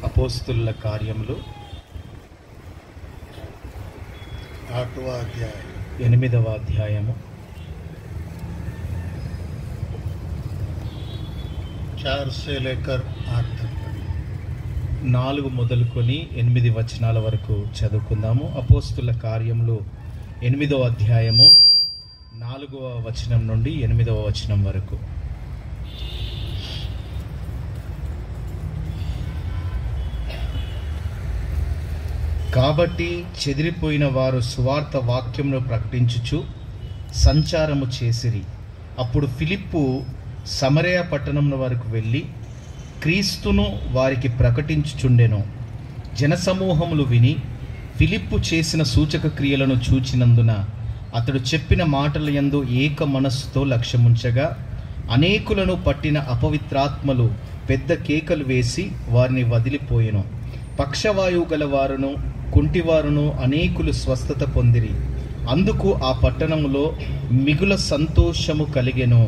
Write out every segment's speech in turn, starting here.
అపోస్తుల కార్యములు 8వ అధ్యాయము 4 మొదలుకొని 8 వచనాల వరకు చదువుకుందాము. అపోస్తుల కార్యములు 8వ అధ్యాయము 4వ వచనం నుండి 8వ వచనం వరకు. కాబట్టి చెదిరిపోయిన వారు సువార్త వాక్యమును ప్రకటించుచు సంచారము చేసిరి. అప్పుడు ఫిలిప్పు సమరయ పట్టణం వరకు వెళ్ళి క్రీస్తును వారికి ప్రకటించుచుండెను. జనసమూహములు విని ఫిలిప్పు చేసిన సూచక క్రియలను చూచినందున అతడు చెప్పిన మాటల యందు ఏక మనస్సుతో లక్ష్యముంచగా అనేకులను పట్టిన అపవిత్రాత్మలు పెద్ద కేకలు వేసి వారిని వదిలిపోయెను. పక్షవాయువు గల వారును కుంటివారును అనేకులు స్వస్థత పొందిరి. అందుకు ఆ పట్టణములో మిగుల సంతోషము కలిగెను.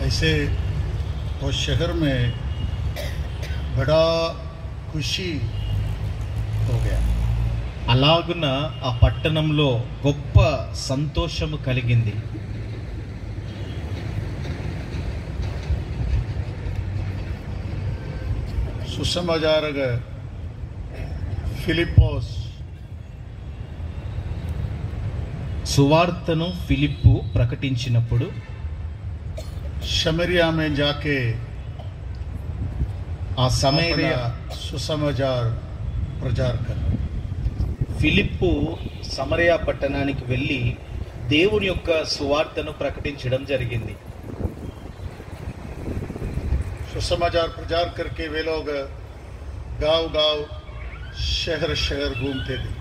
ऐसे उस शहर में बड़ा खुशी हो गया. అలాగున ఆ పట్టణంలో గొప్ప సంతోషము కలిగింది. సుసమాచారక ఫిలిప్పోస్ సువార్తను ఫిలిప్పు ప్రకటించినప్పుడు సమరియా में जाके ఆ సమరయ సుసమాచార ప్రచార కర్ ఫిలిప్పు సమరయ పట్టణానికి వెళ్ళి దేవుని యొక్క సువార్తను ప్రకటించడం జరిగింది. सुसमाचार प्रचार करके वे लोग गांव गांव शहर शहर घूमते थे.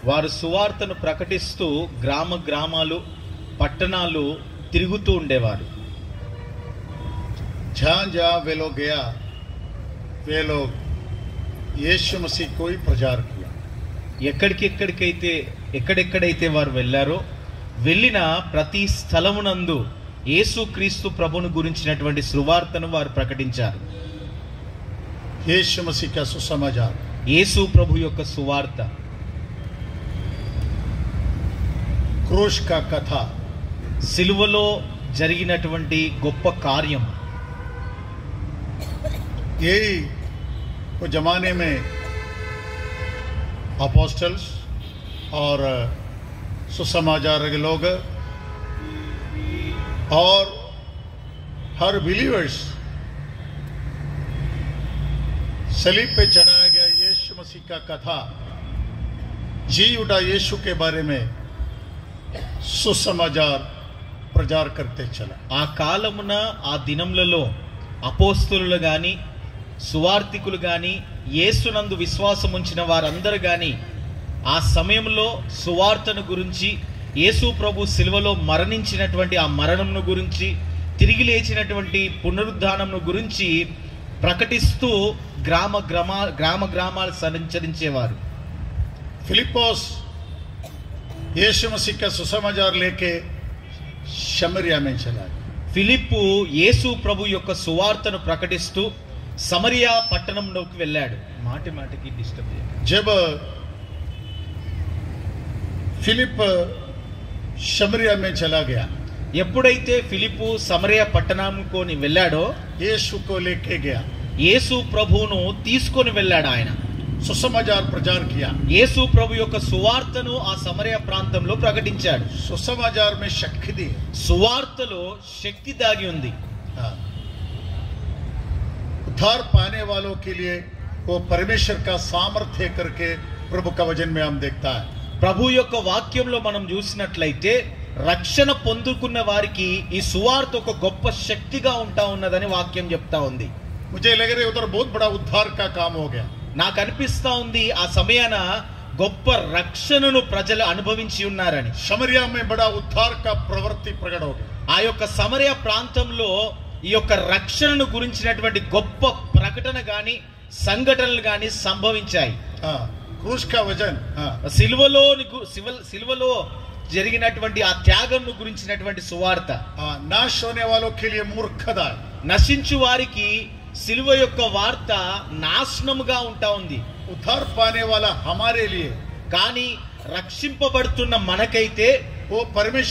వారు సువార్తను ప్రకటిస్తూ గ్రామ గ్రామాలు పట్టణాలు తిరుగుతూ ఉండేవారు. जहाँ जहाँ वे लोग गया वे लोग यीशु मसीह को ही प्रचार किया. ఎక్కడెక్కడైతే వారు వెళ్ళారో వెళ్ళిన ప్రతి స్థలమునందు యేసు క్రీస్తు ప్రభువును గురించినటువంటి సువార్తను వారు ప్రకటించారు. యేసు మసీహ్ కా సుసమాచార్, యేసు ప్రభు యొక్క సువార్త, క్రూష్ కా కథ, సిలువలో జరిగినటువంటి గొప్ప కార్యం. यही वो जमाने में अपोस्टल्स और सुसमाचार के लोग और हर बिलीवर्स सलीब पे चढ़ाया गया यीशु मसीह का कथा, जी उठा यीशु के बारे में सुसमाचार प्रचार करते चला. ఆ కాలమున ఆ దినములలో అపోస్తలులు గాని సువార్తికులు గాని యేసునందు విశ్వాసం ఉంచిన వారందరూ గాని ఆ సమయంలో సువార్తను గురించి, యేసు ప్రభు సిలువలో మరణించినటువంటి ఆ మరణంను గురించి, తిరిగి లేచినటువంటి పునరుద్ధానంను గురించి ప్రకటిస్తూ గ్రామ గ్రామాలు సంచరించేవారు. ఫిలిప్పోస్ యేసు మసీహ్ కా సుసమాచార్ లేకే సమరియా में चला. ఫిలిప్పు యేసు ప్రభు యొక్క సువార్తను ప్రకటిస్తూ సమరియా పట్టణంలోకి వెళ్ళాడు. మాటికి డిస్టర్బ్ చేయండి. जब फिलिप సమరియా में चला गया, ఎప్పుడైతే ఫిలిప్పు సమరియా పట్టణంలోకి వెళ్ళాడో యేసు को लेके गया, యేసు ప్రభువును తీసుకొని వెళ్ళాడు. ఆయన సుసమాచార్ ప్రచార్ किया. యేసు ప్రభు యొక్క సువార్తను ఆ సమరయ ప్రాంతంలో ప్రకటించాడు. సుసమాచార్ में शक्ति दी, సువార్తలో శక్తి దాగి ఉంది. उद्धार पाने वालों के लिए वो परमेश्वर का सामर्थ्य करके प्रभु का वचन में हम देखता है. ప్రభు యొక్క వాక్యంలో మనం చూసినట్లయితే రక్షణ పొందుకున్న వారికి ఈ సువార్త ఒక గొప్ప శక్తిగా ఉంటా ఉన్నదని వాక్యం చెప్తా ఉంది. मुझे लग रहा है उधर बहुत बड़ा उद्धार का काम हो गया. నాకు అనిపిస్తా ఉంది ఆ సమయాన గొప్ప రక్షణను ప్రజలు అనుభవించి ఉన్నారని. సమరియా में बड़ा उद्धार का प्रवृत्ति प्रकट हो गया. ఆ యొక్క సమరయ ప్రాంతంలో ఈ యొక్క రక్షణను గురించినటువంటి గొప్ప ప్రకటన గాని సంఘటనలు గాని సంభవించాయి. क्रूस का वजन, हाँ, సిలువలో జరిగినటువంటి ఆ త్యాగం గురించినటువంటి సువార్త, हाँ, नाश होने वालों के लिए मूर्खता, నశించు వారికి సిలువ యొక్క వార్త నాశనముగా ఉంటా ఉంది. उद्धार पाने वाला हमारे लिए, కానీ రక్షింపబడుతున్న మనకైతే वो परमेश्वर